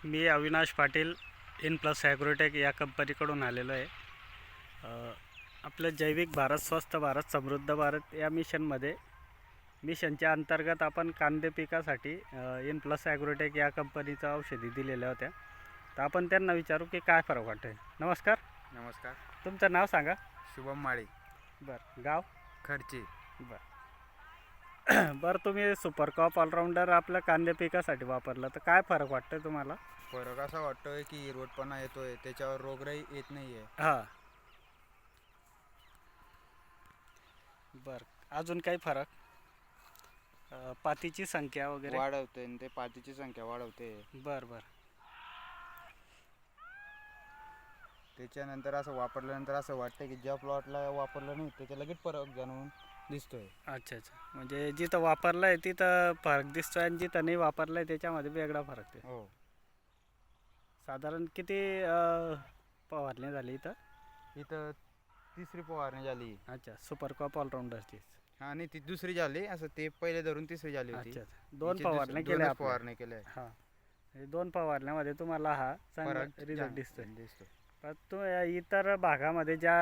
Me Avinash Patil in plus agrotech या कंपनीकडून आलेलो आहे. आपलं जैविक भारत स्वस्थ भारत समृद्ध भारत या मिशनच्या अंतर्गत आपण कांदे पिकासाठी इन प्लस ॲग्रोटेक या कंपनीचं औषधी दिलेल्या होत्या. तर आपण त्यांना विचारू की काय फरक वाटतोय. नमस्कार. नमस्कार. तुमचं नाव सांगा. शुभम माळी. बरं. गाव खर्ची. बरं तुम्ही सुपर क्रॉप ऑलराऊंडर आपल्या कांदे पिकासाठी वापरलं, तर काय फरक वाटतोय तुम्हाला? फरक असा वाटतोय की हिरवटपणा येतोय, त्याच्यावर रोगराई येत नाहीये. हां. बरं. अजून काही फरक? पातीची संख्या वगैरे वाढवते आणि ते पातीची संख्या वाढवते. बरं. त्याच्यानंतर असं वापरल्यानंतर असं वाटतं की ज्या प्लॉटला वापरलं नाही त्याच्या लगेच फरक जाणून दिसतोय. अच्छा. म्हणजे जिथं वापरलं आहे तिथं फरक दिसतोय आणि जिथं नाही वापरलं आहे त्याच्यामध्ये वेगळा फरक आहे. हो. साधारण किती फवारणी झाली इथं तिसरी फवारणी झाली. अच्छा. सुपर क्रॉप ऑलराऊंडरची. आणि ती दुसरी झाली. असं ते पहिले धरून तिसरी झाली होती. अच्छा. दोन फवारण्या केल्या. फवारणी केल्या. हां. हे दोन फवारण्यामध्ये तुम्हाला हा चांगला फरक रिझल्ट दिसतोय. दिसतो. पण इतर भागामध्ये ज्या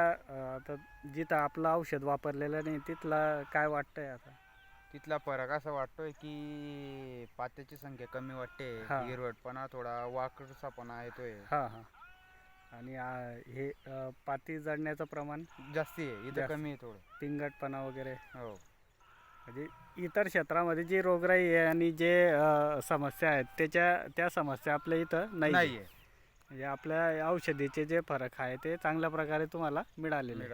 आता जिथं आपलं औषध वापरलेलं नाही तिथला काय वाटतंय आता? तिथला फरक असा वाटतोय की पात्याची संख्या कमी वाटते. हां. हिरवटपणा थोडा वाकडसापणा येतोय. हां. आणि हे पाती जळण्याचं प्रमाण जास्ती आहे. इथं जास्त. कमी आहे थोडं. पिंगटपणा वगैरे. हो. म्हणजे इतर क्षेत्रामध्ये जी रोगराई आहे आणि जे समस्या आहेत त्या समस्या आपल्या इथं नाही आहे. म्हणजे आपल्या औषधीचे जे फरक आहे ते चांगल्या प्रकारे तुम्हाला मिळालेले.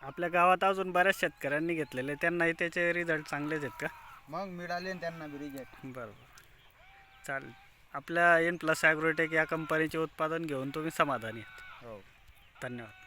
आपल्या गावात अजून बऱ्याच शेतकऱ्यांनी घेतलेले, त्यांनाही त्याचे रिझल्ट चांगलेच आहेत का? मग मिळाले त्यांना रिझल्ट. बरोबर. चालेल. आपल्या इन प्लस ॲग्रोटेक या कंपनीचे उत्पादन घेऊन तुम्ही समाधानी आहात. हो. धन्यवाद.